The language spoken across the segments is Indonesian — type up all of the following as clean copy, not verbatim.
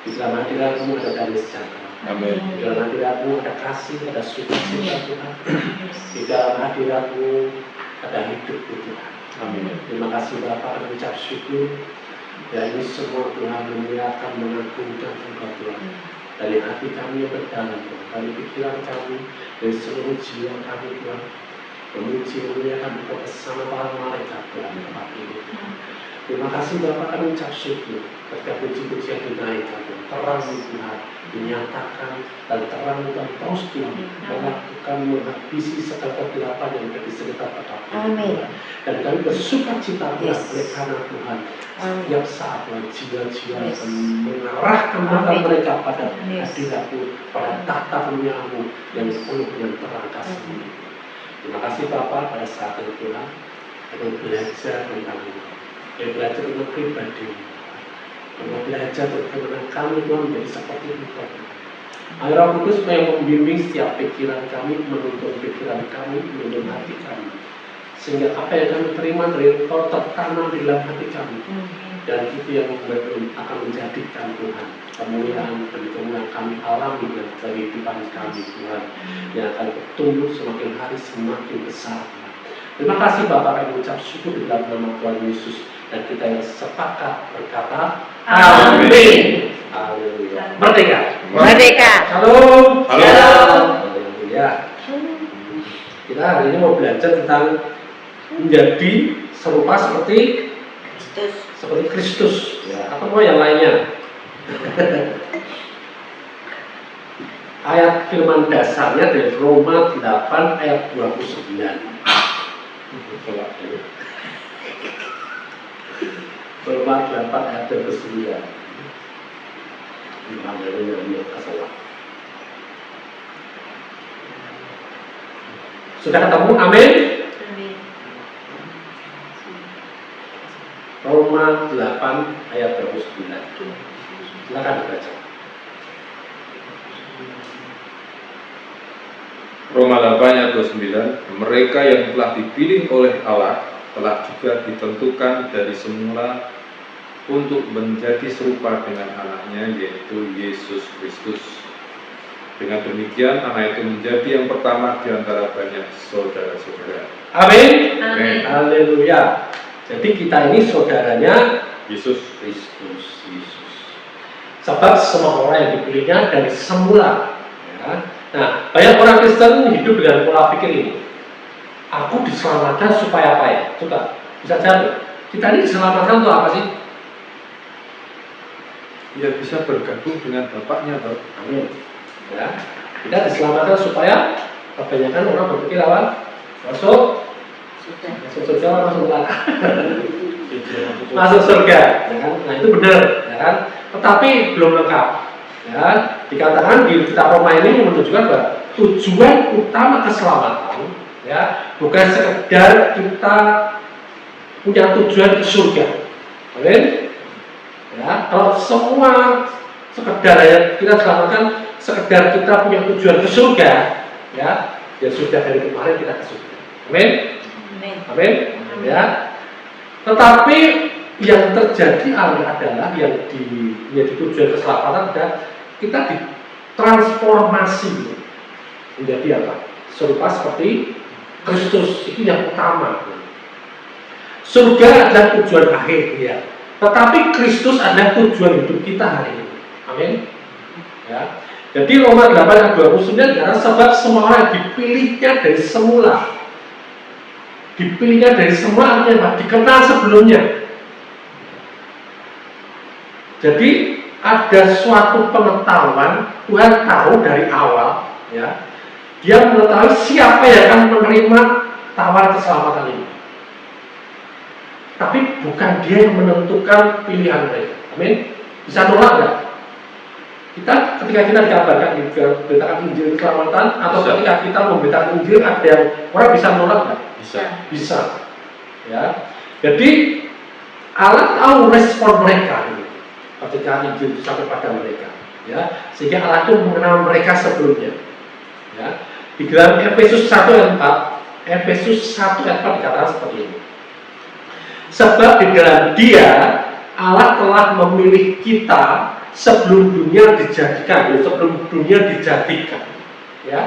Di dalam hadiratmu ada damai sejahtera. Amin. Di dalam hadiratmu ada kasih, ada sukacita Tuhan. Di dalam hadiratmu ada hidup Tuhan. Amin. Terima kasih Bapa, kami ucap syukur. Ya ini semua Tuhan memuliakan, mengagungkan Engkau Tuhan. Dari hati kami yang berdalam Tuhan, dari pikiran kami, dari seluruh jiwa kami Tuhan. Memuji memuliakan Engkau bersama para malaikat Tuhan tempat ini Tuhan. Terima kasih Bapa, kami ucap syukur. Ketika puji-pujian dinaikkan Tuhan, terang Tuhan dinyatakan dan terang Tuhan terus Tuhan melakukan menghabisi segala kegelapan yang ada di sekitar tempat ini Tuhan. Dan kami bersuka cita Tuhan oleh karena Tuhan setiap saat Tuhan jiwa-jiwa yang mengarahkan mata mereka pada hadirat-Mu, pada tahta kemuliaan-Mu yang penuh dengan terang kasih-Mu. Terima kasih Bapa pada saat ini Tuhan, kami belajar tentang-Mu, kami belajar tentang pribadi-Mu, kami belajar bagaimana kami Tuhan menjadi seperti Engkau. Ayo Roh Kudus yang membimbing setiap pikiran kami, menuntun pikiran kami, menuntun hati kami, sehingga apa yang kami terima dari Engkau tertanam di dalam hati kami, dan itu yang akan menjadikan Tuhan kemuliaan dan kemuliaan kami alami dalam kehidupan kami Tuhan, yang akan bertumbuh semakin hari semakin besar. Terima kasih Bapak, kami ucap syukur di dalam nama Tuhan Yesus, dan kita yang sepakat berkata Amin. Haleluya. Merdeka. Merdeka. Shalom. Shalom. Haleluya. Kita hari ini mau belajar tentang menjadi serupa seperti Kristus, ya, atau mau yang lainnya. Ayat firman dasarnya dari Roma 8 ayat 29. Roma 8 ayat 29. Sudah ketemu? Amin. Roma 8 ayat 29. Silakan dibaca. Roma 8 ayat 29. Mereka yang telah dipilih oleh Allah telah juga ditentukan dari semula untuk menjadi serupa dengan anaknya, yaitu Yesus Kristus. Dengan demikian anak itu menjadi yang pertama di antara banyak saudara-saudara. Amin. Amin. Haleluya. Jadi kita ini saudaranya Yesus Kristus Yesus. Sebab semua orang yang dipilihnya dari semula. Ya. Nah, banyak orang Kristen hidup dengan pola pikir ini. Aku diselamatkan supaya apa ya? Coba bisa jawab. Kita ini diselamatkan untuk apa sih? ya bisa bergabung dengan Bapaknya, Pak. Amin. Ya, kita diselamatkan supaya kebanyakan orang berpikir apa? Masuk surga, masuk neraka. Masuk surga, ya kan? Nah itu benar, ya kan? Tetapi belum lengkap. Ya, dikatakan di kitab Roma ini menunjukkan bahwa tujuan utama keselamatan, ya, bukan sekedar kita punya tujuan ke surga. Amin. Ya, kalau semua sekedar ya kita selamatkan sekedar kita punya tujuan ke surga, ya sudah dari kemarin kita ke surga. Amin. Amin. Ya. Tetapi yang terjadi adalah yang menjadi tujuan keselamatan adalah kita ditransformasi menjadi apa? Serupa seperti Kristus. Itu yang utama. Surga adalah tujuan akhir, ya. Tetapi Kristus adalah tujuan hidup kita hari ini. Amin. Ya. Jadi Roma 8 ayat 29 karena sebab semua orang dipilihnya dari semula. Dipilihnya dari semula artinya apa? Dikenal sebelumnya. Jadi ada suatu pengetahuan, Tuhan tahu dari awal, ya. Dia mengetahui siapa yang akan menerima tawaran keselamatan ini. Tapi bukan dia yang menentukan pilihan mereka. Amin. Bisa nolak nggak? Ketika kita dikabarkan memberitakan Injil keselamatan, atau ketika kita memberitakan Injil, ada yang orang bisa nolak nggak? Bisa. Ya. Jadi Allah tahu respon mereka ketika Injil itu sampai pada mereka. Ya. Sehingga Allah itu mengenal mereka sebelumnya. Ya. Di dalam Efesus 1 ayat 4, Efesus 1 ayat 4 dikatakan seperti ini. Sebab di dalam Dia Allah telah memilih kita sebelum dunia dijadikan, ya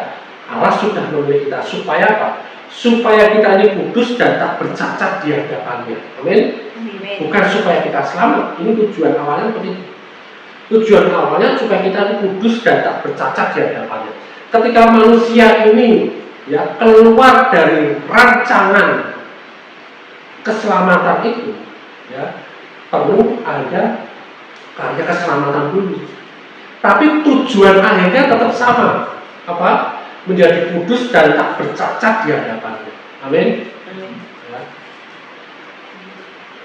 Allah sudah memilih kita supaya apa? Supaya kita ini kudus dan tak bercacat di hadapannya. Amin. Bukan supaya kita selamat. Ini tujuan awalnya seperti itu. Tujuan awalnya supaya kita ini kudus dan tak bercacat di hadapannya. Ketika manusia ini ya keluar dari rancangan keselamatan itu, ya perlu ada karya keselamatan dulu. Tapi tujuan akhirnya tetap sama, apa? Menjadi kudus dan tak bercacat di hadapannya. Amin. Ya.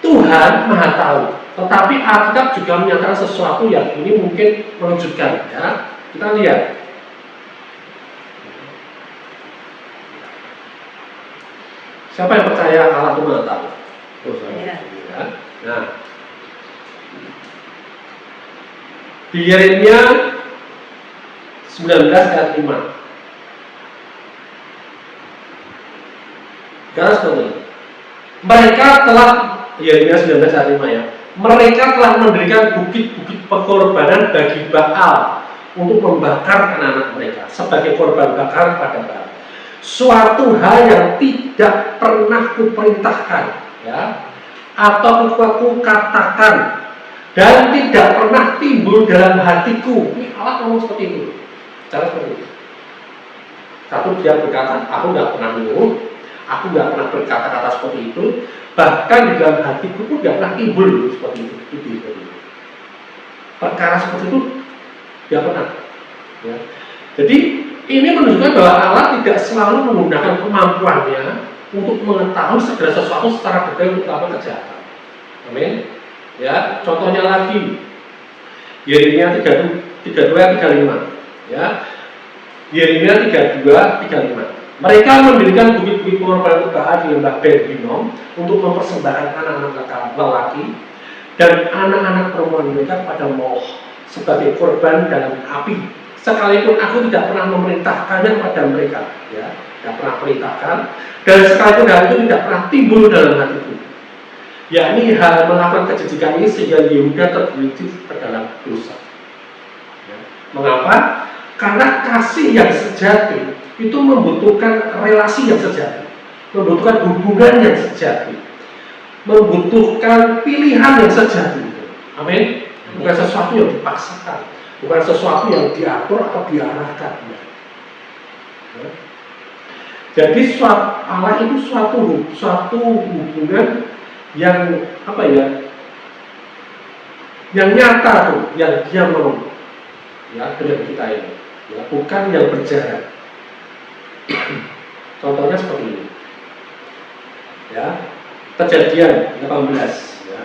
Tuhan Maha tahu, tetapi Alkitab juga menyatakan sesuatu yang ini mungkin mengejutkan. Ya, kita lihat. Siapa yang percaya Allah itu Maha tahu? Ya. Nah, di Yeremia 19 ayat 5. Karena seperti ini. Mereka telah, Yeremia 19 ayat 5 ya. Mereka telah mendirikan bukit-bukit pengorbanan bagi Baal untuk membakar anak-anak mereka sebagai korban bakar pada Baal. Suatu hal yang tidak pernah kuperintahkan, ya, atau kukatakan dan tidak pernah timbul dalam hatiku. Ini Allah ngomong seperti itu. Cara seperti itu. Satu, dia berkata, aku nggak pernah menyuruh, aku nggak pernah berkata-kata seperti itu, bahkan di dalam hatiku pun nggak pernah timbul seperti itu. Perkara seperti itu dia pernah. Ya. Jadi ini menunjukkan bahwa Allah tidak selalu menggunakan kemampuannya untuk mengetahui segala sesuatu secara detail untuk melakukan kejahatan. Amin. Ya, contohnya lagi Yeremia 32-35. Ya. Yeremia 32-35. Mereka mendirikan bukit-bukit pengorbanan Baal di lembah Ben Hinnom untuk mempersembahkan anak-anak lelaki dan anak-anak perempuan mereka kepada Moloch sebagai korban dalam api. Sekalipun aku tidak pernah memerintahkannya kepada mereka, ya, tidak pernah perintahkan, dan sekalipun hal itu tidak pernah timbul dalam hatiku. Yakni hal melakukan kejijikan ini sehingga Yehuda tergelincir ke dalam dosa. Ya. Mengapa? Karena kasih yang sejati itu membutuhkan relasi yang sejati, membutuhkan hubungan yang sejati, membutuhkan pilihan yang sejati. Amin. Bukan sesuatu yang dipaksakan, bukan sesuatu yang diatur atau diarahkan. Ya. Jadi Allah itu suatu hubungan yang apa ya? Yang nyata tuh, yang dia mau, ya, dengan kita ini, ya, bukan yang berjarak. Contohnya seperti ini, ya, Kejadian 18, ya,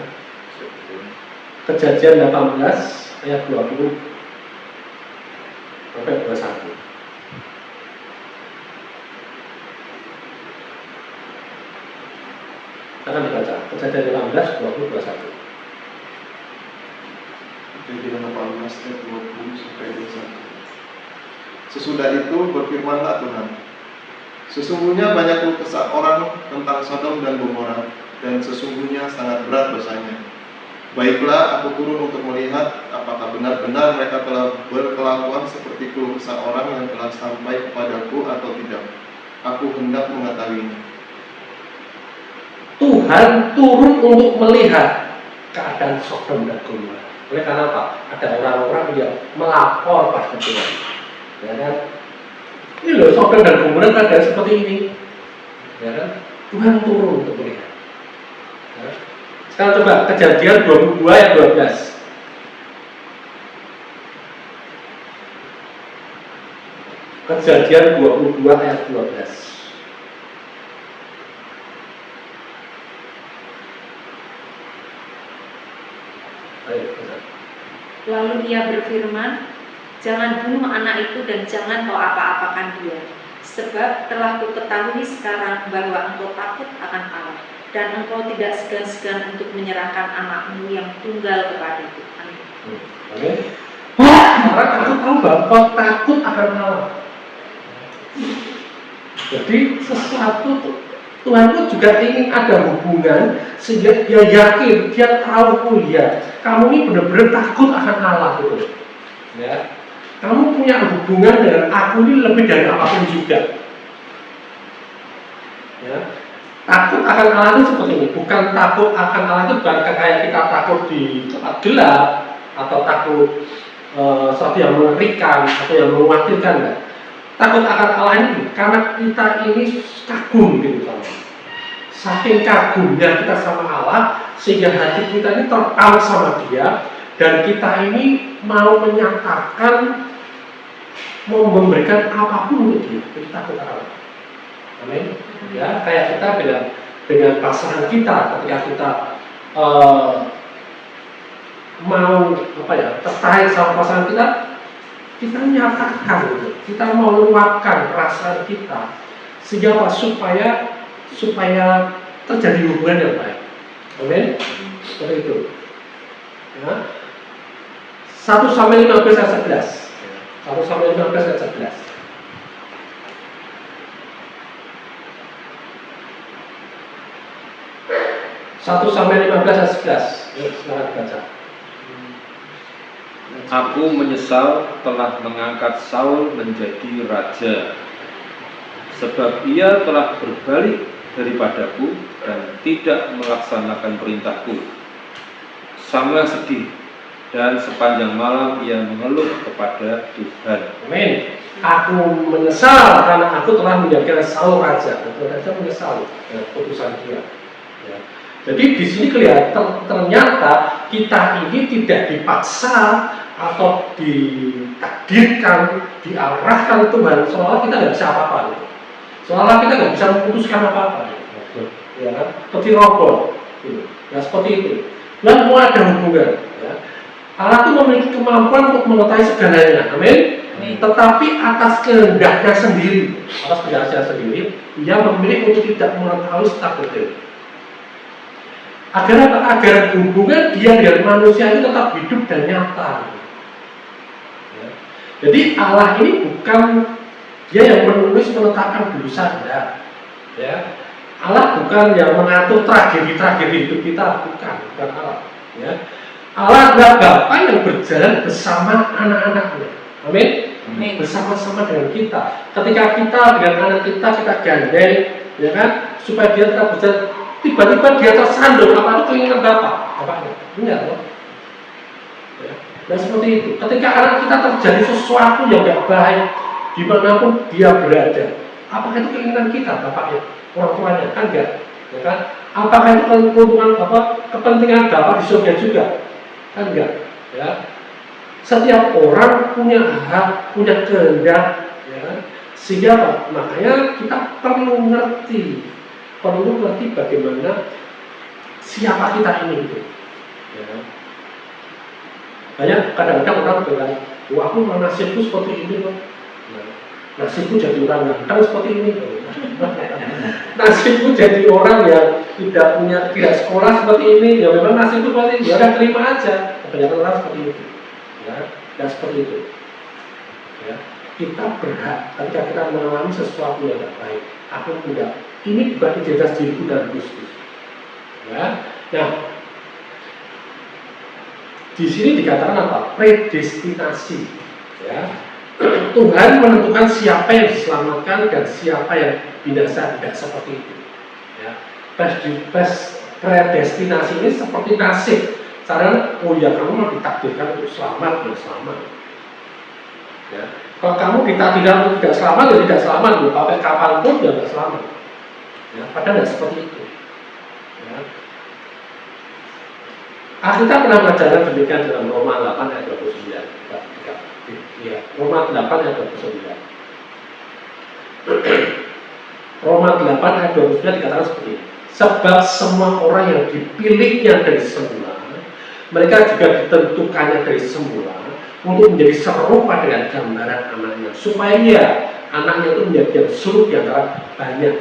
Kejadian 18 ayat 20 sampai 21. Akan dibaca Kejadian 18 20 21. Kejadian 18 ayat 20 sampai 21. Sesudah itu berfirmanlah Tuhan, sesungguhnya banyak keluh kesah orang tentang Sodom dan Gomora, dan sesungguhnya sangat berat dosanya. Baiklah, aku turun untuk melihat apakah benar-benar mereka telah berkelakuan seperti keluh kesah orang yang telah sampai kepadaku atau tidak. Aku hendak mengetahuinya. Tuhan turun untuk melihat keadaan Sodom dan Gomora. Oleh karena apa? Ada orang-orang yang melapor pada Tuhan. Ya kan? Ini loh Sodom dan Gomora keadaan seperti ini. Ya kan? Tuhan turun untuk melihat. Ya. Sekarang coba Kejadian 22 ayat 12. Kejadian 22 ayat 12. Lalu ia berfirman, jangan bunuh anak itu dan jangan kau apa-apakan dia, sebab telah kuketahui sekarang bahwa engkau takut akan Allah, dan engkau tidak segan-segan untuk menyerahkan anakmu yang tunggal kepadaku. Amin. Amin. Karena aku tahu bahwa kau takut akan Allah. Jadi sesuatu Tuhan pun juga ingin ada hubungan sehingga dia yakin, dia tahu, oh ya, kamu ini benar-benar takut akan Allah gitu. Ya. Kamu punya hubungan dengan aku ini lebih dari apapun juga. Ya. Takut akan Allah itu seperti ini, bukan takut akan Allah itu bukan kayak kita takut di tempat gelap atau takut sesuatu yang mengerikan atau yang mengkhawatirkan. Enggak. Takut akan Allah ini karena kita ini kagum gitu sama. Saking kagumnya kita sama Allah sehingga hati kita ini tertarik sama Dia dan kita ini mau menyatakan, mau memberikan apapun untuk Dia. Kita takut akan Allah. Amin. Ya, kayak kita dengan pasangan kita ketika kita mau tertarik sama pasangan kita menyatakan gitu. Kita mau meluapkan perasaan kita sehingga supaya terjadi hubungan yang baik. Amin. Seperti itu. Ya. 1 sampai 15 ayat 11. 1 sampai 15 ayat 11. 1 sampai 15 ayat 11. Yuk, silakan baca. Aku menyesal telah mengangkat Saul menjadi raja, sebab ia telah berbalik daripadaku dan tidak melaksanakan perintahku. Samuel sedih dan sepanjang malam ia mengeluh kepada Tuhan. Amin. Aku menyesal karena aku telah menjadikan Saul raja. Raja menyesal dengan keputusan dia. Ya. Jadi di sini kelihatan ternyata kita ini tidak dipaksa atau ditakdirkan, diarahkan Tuhan seolah kita nggak bisa apa-apa. Gitu. Seolah kita nggak bisa memutuskan apa-apa. Gitu. Ya, seperti robot. Gitu. Ya seperti itu. Dan mau ada hubungan. Ya. Allah itu memiliki kemampuan untuk mengetahui segalanya. Amin. Tetapi atas kehendaknya sendiri, Dia memilih untuk tidak mengetahui secara detail. Agar hubungan Dia dengan manusia itu tetap hidup dan nyata. Ya. Jadi Allah ini bukan Dia yang menulis menetapkan dulu saja. Ya. Allah bukan yang mengatur tragedi-tragedi hidup kita, bukan Allah. Ya. Allah adalah Bapa yang berjalan bersama anak-anaknya. Amin. Bersama-sama dengan kita. Ketika kita dengan anak kita gandeng, ya kan, supaya dia tetap berjalan. Tiba-tiba dia tersandung, apa itu keinginan bapaknya? Enggak loh. Ya. Dan seperti itu. Ketika anak kita terjadi sesuatu yang tidak baik, dimanapun dia berada, apakah itu keinginan kita, bapaknya, orang tuanya? Kan enggak. Ya kan? Apakah itu keuntungan kepentingan bapak di surga juga? Kan enggak. Ya. Setiap orang punya hak, punya kehendak, ya. Sehingga makanya kita perlu ngerti bagaimana siapa kita ini gitu. Ya. Banyak kadang-kadang orang bilang, wah aku nasibku seperti ini loh. Nah, nasibku jadi orang ganteng seperti ini. Nasibku jadi orang yang tidak sekolah seperti ini. Ya memang nasibku seperti ini. Ya udah terima aja. Kebanyakan orang seperti itu. Ya, dan seperti itu. Ya. Kita berhak ketika kita mengalami sesuatu yang tidak baik. Aku tidak. Ini bukan identitas diriku dan Kristus. Ya. Nah, di sini dikatakan apa? Predestinasi. Ya. Tuhan menentukan siapa yang diselamatkan dan siapa yang binasa, tidak seperti itu. Ya. Predestinasi ini seperti nasib. Caranya, oh ya kamu mau ditakdirkan untuk selamat, ya selamat. Ya. Kalau kamu ditakdirkan untuk tidak selamat, ya tidak selamat. Ya, pakai kapanpun ya tidak selamat. Ya, padahal tidak seperti itu. Ya. Kita pernah belajar demikian dalam Roma 8 ayat 29. Ya, Roma 8 ayat 29. Roma 8 ayat 29 dikatakan seperti ini. Sebab semua orang yang dipilihnya dari semula, mereka juga ditentukannya dari semula untuk menjadi serupa dengan gambaran anaknya, supaya anaknya itu menjadi yang suluk di antara banyak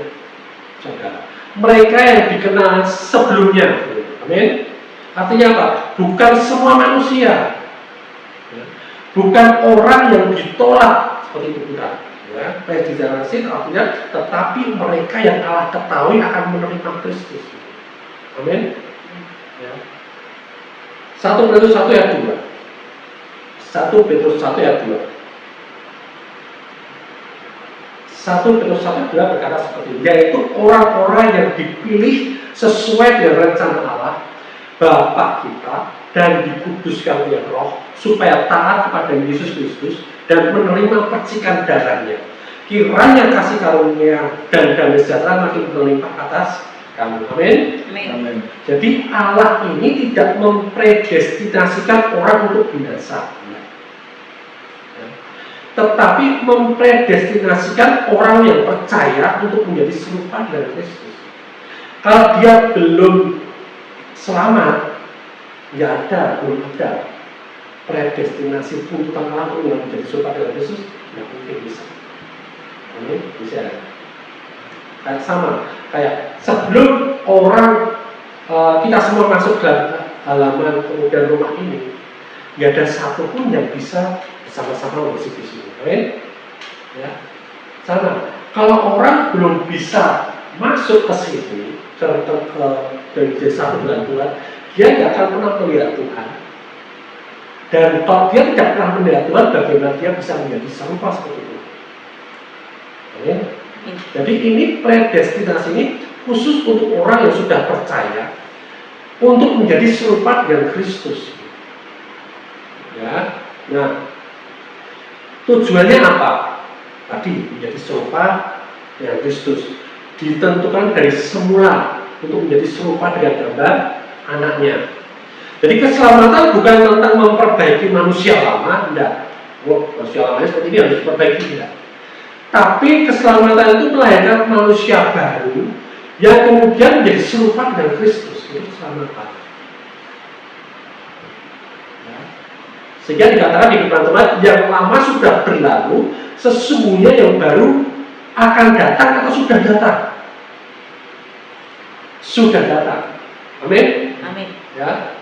saudara. Mereka yang dikenal sebelumnya, amin. Artinya apa? Bukan semua manusia, bukan orang yang ditolak seperti itu bukan. Ya, predestinasi artinya tetapi mereka yang Allah ketahui akan menerima Kristus. Amin. Ya. 1 Petrus 1 ayat 2. 1 Petrus 1 ayat 2. 1 Petrus 1 ayat 2 berkata seperti ini, yaitu orang-orang yang dipilih sesuai dengan rencana Allah Bapa kita dan dikuduskan oleh Roh supaya taat kepada Yesus Kristus dan menerima percikan darahnya. Kiranya kasih karunia dan damai sejahtera makin berlimpah atas kamu. Amin. Amin. Jadi Allah ini tidak mempredestinasikan orang untuk binasa, tetapi mempredestinasikan orang yang percaya untuk menjadi serupa dengan Kristus. Kalau dia belum selamat, belum ada predestinasi tuntutan Allah untuk menjadi serupa dengan Kristus, tidak mungkin bisa. Ini bisa. Kayak sama, kayak sebelum orang kita semua masuk dalam halaman kemudian rumah ini, nggak ada satupun yang bisa bersama-sama worship di sini. Amin? Ya, sama. Kalau orang belum bisa masuk ke sini, dari satu bulan Tuhan, dia tidak akan pernah melihat Tuhan. Dan kalau dia tidak pernah melihat Tuhan, bagaimana dia bisa menjadi serupa seperti itu? Amin? Jadi ini predestinasi ini khusus untuk orang yang sudah percaya untuk menjadi serupa dengan Kristus. Ya, nah tujuannya apa? Tadi menjadi serupa dengan Kristus. Ditentukan dari semula untuk menjadi serupa dengan gambar anaknya. Jadi keselamatan bukan tentang memperbaiki manusia lama, tidak. Manusia lamanya seperti ini harus diperbaiki, tidak. Tapi keselamatan itu melahirkan manusia baru yang kemudian menjadi serupa dengan Kristus. Itu keselamatan. Ya. Sehingga dikatakan di firman Tuhan, yang lama sudah berlalu, sesungguhnya yang baru akan datang atau sudah datang. Sudah datang. Amin. Amin. Ya.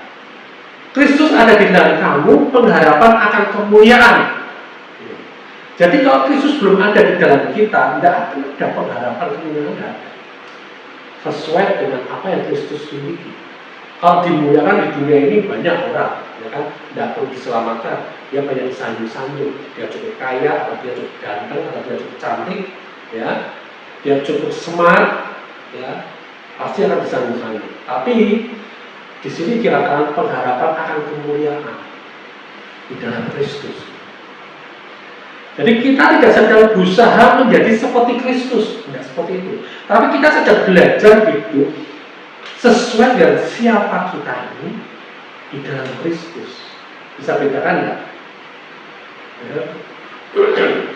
Kristus ada di dalam kamu, pengharapan akan kemuliaan. Jadi kalau Kristus belum ada di dalam kita, tidak ada pengharapan kemuliaan. Sesuai dengan apa yang Kristus miliki. Kalau dimuliakan di dunia ini banyak orang, ya kan, tidak perlu diselamatkan. Dia banyak disanjung-sanjung. Dia cukup kaya, atau dia cukup ganteng, atau dia cukup cantik, ya. Dia cukup smart, ya. Pasti akan disanjung-sanjung. Tapi di sini dikatakan pengharapan akan kemuliaan di dalam Kristus. Jadi kita tidak sedang berusaha menjadi seperti Kristus, tidak seperti itu. Tapi kita sedang belajar hidup sesuai dengan siapa kita ini di dalam Kristus. Bisa bedakan nggak? Ya.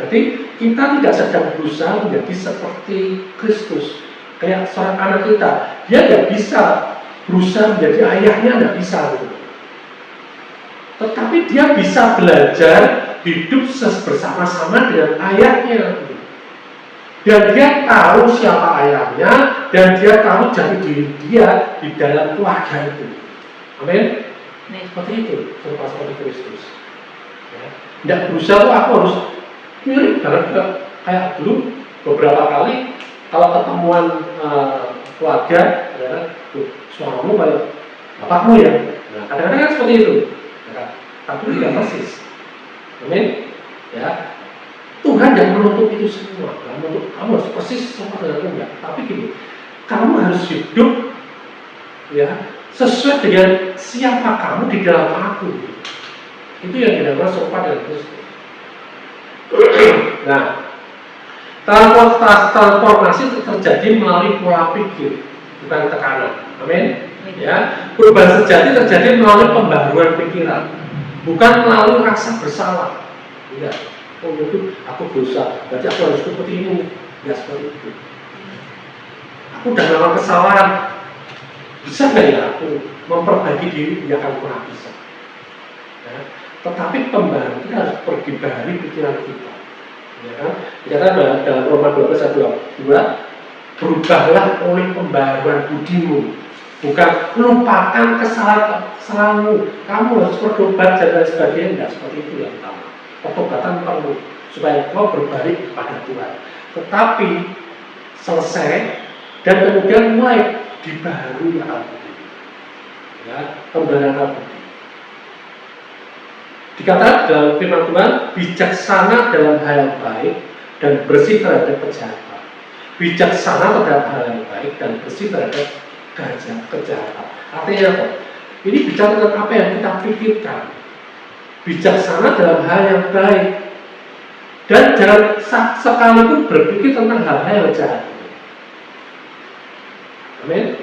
Jadi kita tidak sedang berusaha menjadi seperti Kristus. Kayak seorang anak kita, dia tidak bisa berusaha menjadi ayahnya, tidak bisa. Gitu. Tetapi dia bisa belajar hidup bersama-sama dengan ayahnya. Dan dia tahu siapa ayahnya, dan dia tahu jati diri dia di dalam keluarga itu. Amin. Seperti itu, seperti Kristus. Ya. Tidak berusaha, aku harus mirip banget kayak dulu beberapa kali kalau ketemuan keluarga, ya, suaramu kayak bapakmu ya. Nah, kadang-kadang kan seperti itu. Ya, tapi tidak persis. Amin. Ya. Tuhan yang menuntut itu semua. Menuntut kamu harus persis sama dengan Tuhan. Tapi gini, kamu harus hidup ya sesuai dengan siapa kamu di dalam aku. Itu yang dinamakan serupa dengan Kristus. Nah, transformasi terjadi melalui pola pikir, bukan tekanan. Amin. Ya, perubahan sejati terjadi melalui pembaruan pikiran, bukan melalui rasa bersalah. Tidak. Oh itu aku dosa, berarti aku harus seperti ini. Tidak seperti itu. Aku sudah melakukan kesalahan. Bisa nggak ya aku memperbaiki diri? Tidak akan pernah bisa. Ya. Tetapi pembaharuan kita harus pergi pikiran kita. Ya kan? Dikatakan dalam Roma 12 ayat 22, berubahlah oleh pembaharuan budimu, bukan lupakan kesalahanmu. Kamu harus bertobat dan lain sebagainya. Tidak seperti itu yang pertama. Pertobatan perlu supaya engkau berbalik kepada Tuhan. Tetapi selesai dan kemudian mulai dibaharui akal budi. Ya, pembaharuan akal budi. Dikatakan dalam firman Tuhan, bijaksana dalam hal yang baik dan bersih terhadap kejahatan. Bijaksana terhadap hal yang baik dan bersih terhadap kejahatan. Artinya apa? Ini bicara tentang apa yang kita pikirkan. Bijaksana dalam hal yang baik dan jangan sekalipun berpikir tentang hal-hal yang jahat. Amin.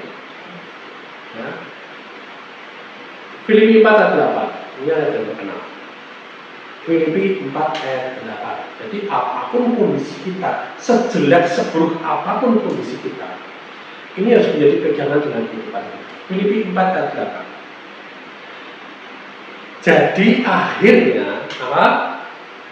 Ya. Filipi 4 ayat 8. Ini ayat yang terkenal. Filipi 4 ayat 8. Jadi apapun kondisi kita, sejelek seburuk apapun kondisi kita, ini harus menjadi pegangan dalam kehidupan kita. Filipi 4 ayat 8. Jadi akhirnya apa?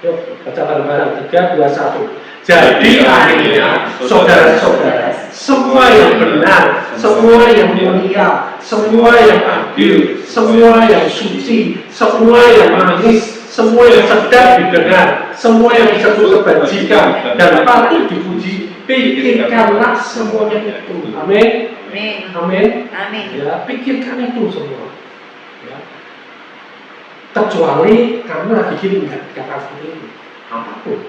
Yuk baca bareng-bareng 3, 2, 1. Jadi akhirnya saudara-saudara, semua yang benar, semua yang mulia, semua yang adil, semua yang suci, semua yang manis, semua yang sedap didengar, semua yang disebut kebajikan dan patut dipuji, pikirkanlah semuanya itu. Amin. Amin. Amin. Ya, pikirkan itu semua. Ya. Kecuali kamu lagi gini enggak dikatakan seperti itu. Apapun.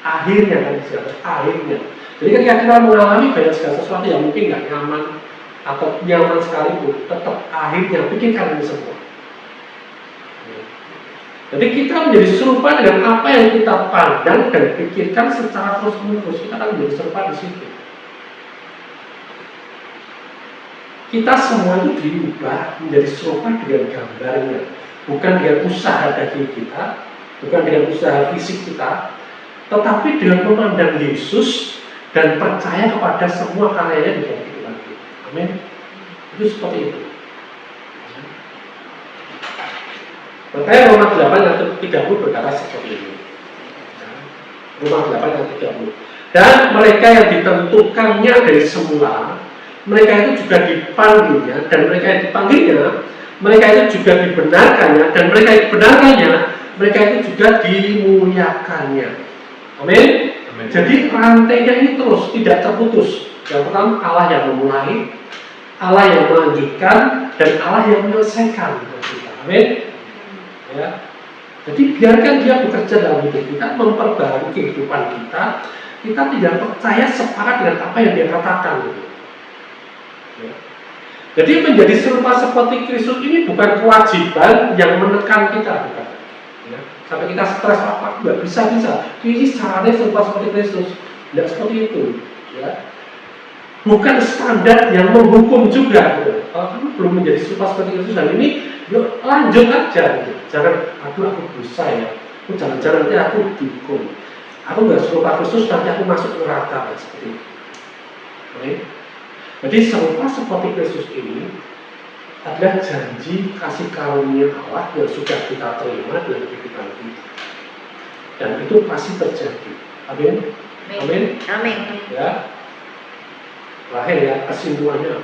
Akhirnya kan akhirnya. Jadi ketika kita mengalami banyak segala sesuatu yang mungkin nggak nyaman atau nyaman sekalipun, tetap akhirnya pikirkan ini semua. Jadi kita menjadi serupa dengan apa yang kita pandang dan pikirkan secara terus-menerus. Kita akan menjadi serupa di situ. Kita semua itu diubah menjadi serupa dengan gambarnya, bukan dengan usaha daging kita, bukan dengan usaha fisik kita, tetapi dengan memandang Yesus dan percaya kepada semua karyanya di dalam kehidupan kita. Amin. Itu seperti itu. Makanya Roma 8 ayat 30 berkata seperti ini. Roma 8 ayat 30. Dan mereka yang ditentukannya dari semula, mereka itu juga dipanggilnya, dan mereka yang dipanggilnya, mereka itu juga dibenarkannya, dan mereka yang dibenarkannya, mereka itu juga dimuliakannya. Amin. Jadi rantainya ini terus, tidak terputus. Yang pertama, Allah yang memulai, Allah yang melanjutkan, dan Allah yang menyelesaikan. Amin. Ya. Jadi biarkan dia bekerja dalam hidup kita, memperbaharui kehidupan kita. Kita tidak percaya sepakat dengan apa yang dia katakan. Ya. Jadi menjadi serupa seperti Kristus ini bukan kewajiban yang menekan kita, bukan. Ya. Sampai kita stres apa nggak bisa. Ini caranya serupa seperti Kristus, tidak seperti itu. Ya. Bukan standar yang menghukum juga. Kalau kamu belum menjadi serupa seperti Kristus dan ini, yuk lanjut aja. Gitu. Jangan, aduh aku dosa ya. Jangan-jangan nanti aku dihukum. Aku nggak serupa Kristus, nanti aku masuk neraka seperti itu. Oke? Jadi serupa seperti Kristus ini adalah janji kasih karunia Allah yang sudah kita terima dalam kehidupan kita. Dan itu pasti terjadi. Amin. Amin. Amin. Ya. Lahir ya, kesimpulannya.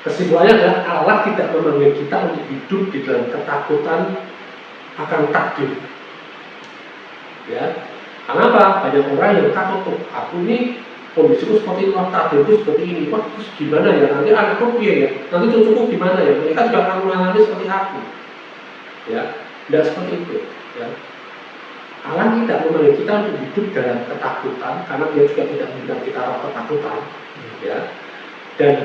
Kesimpulannya adalah Allah tidak memanggil kita untuk hidup di dalam ketakutan akan takdir. Ya, karena apa? Banyak orang yang takut tuh. Aku ini kondisiku seperti itu, takdirku seperti ini. Wah, terus gimana ya? Nanti anakku piye ya? Nanti cucuku gimana ya? Mereka juga akan mengalami seperti aku. Ya, tidak seperti itu. Ya. Allah tidak memanggil kita untuk hidup dalam ketakutan, karena Dia juga tidak memberikan kita ketakutan. Ya, dan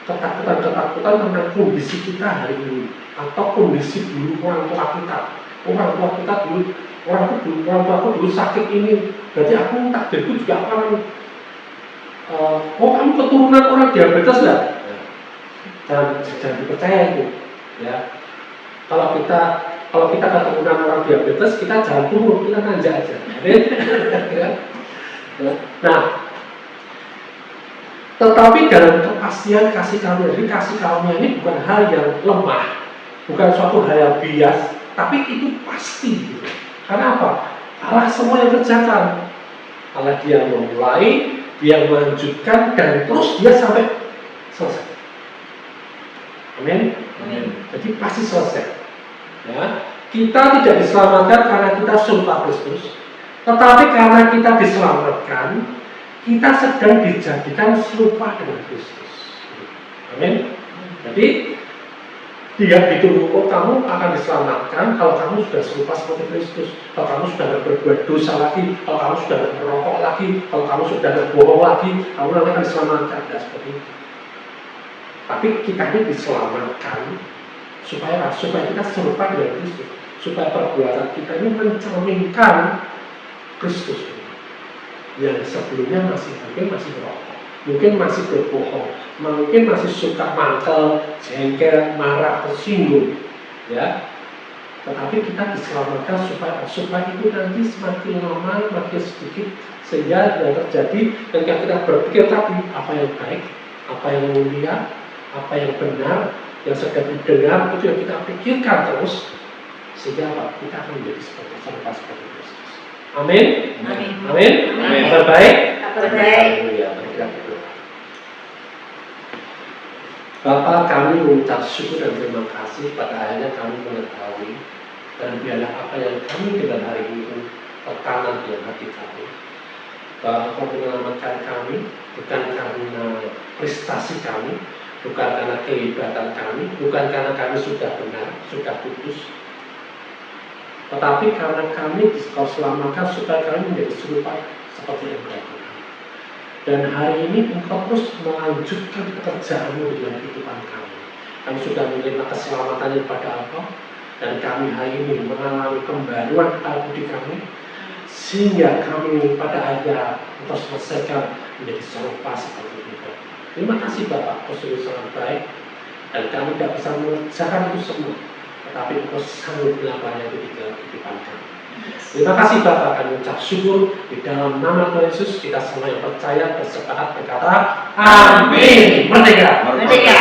ketakutan tentang kondisi kita hari ini atau kondisi dulu orang tua kita. Orang tua aku dulu sakit ini, berarti aku takdirku juga akan kamu keturunan orang diabetes lah. Jangan dipercaya itu. Ya. Kalau kita keturunan orang diabetes, kita jangan turun, kita nanjak aja. Ya. Nah, tetapi dalam kepastian kasih karunia, jadi kasih karunia ini bukan hal yang lemah, bukan suatu hal yang bias, tapi itu pasti. Gitu. Karena apa? Allah semua yang kerjakan. Allah Dia memulai, Dia melanjutkan, dan terus Dia sampai selesai. Amin. Jadi pasti selesai. Ya, Kita tidak diselamatkan karena kita serupa Kristus, tetapi karena kita diselamatkan, kita sedang dijadikan serupa dengan Kristus. Amin. Jadi dia itu, oh kamu akan diselamatkan kalau kamu sudah serupa seperti Kristus, kalau kamu sudah tidak berbuat dosa lagi, kalau kamu sudah tidak merokok lagi, kalau kamu sudah tidak bohong lagi, kamu nanti akan diselamatkan. Tidak seperti itu. Tapi kita ini diselamatkan supaya kita serupa dengan Kristus, supaya perbuatan kita ini mencerminkan Kristus yang sebelumnya mungkin masih merokok, mungkin masih berbohong, mungkin masih suka mangkel, jengkel, marah, tersinggung, ya. Tetapi kita diselamatkan supaya itu nanti semakin lama, makin sedikit, sehingga yang terjadi ketika kita berpikir tadi apa yang baik, apa yang mulia, apa yang benar, yang sedang didengar itu yang kita pikirkan terus, sehingga kita akan menjadi serupa seperti Kristus. Amin. Amin. Amin. Amin. Kabar baik. Kabar baik. Haleluya. Bapa, kami mengucap syukur dan terima kasih pada akhirnya kami mengetahui dan biarlah apa yang kami dengar hari ini tertanam di hati kami, bahwa Engkau menyelamatkan kami bukan karena prestasi kami, bukan karena kehebatan kami, bukan karena kami sudah benar, sudah kudus, tetapi karena kami Kau selamatkan supaya kami menjadi serupa seperti Engkau. Dan hari ini Engkau terus melanjutkan pekerjaan-Mu di dalam kehidupan kami. Kami sudah menerima keselamatan daripada Engkau, dan kami hari ini mengalami pembaruan kepala budi kami, sehingga kami pada akhirnya Engkau selesaikan menjadi serupa seperti Engkau. Terima kasih Bapak, Engkau sudah sangat baik, dan kami tidak bisa mengerjakan itu semua, tetapi Engkau sanggup melakukannya di dalam kehidupan kami. Terima kasih Bapak, kami ucap syukur di dalam nama Tuhan Yesus. Kita semua yang percaya bersepakat berkata Amin. Merdeka. Merdeka.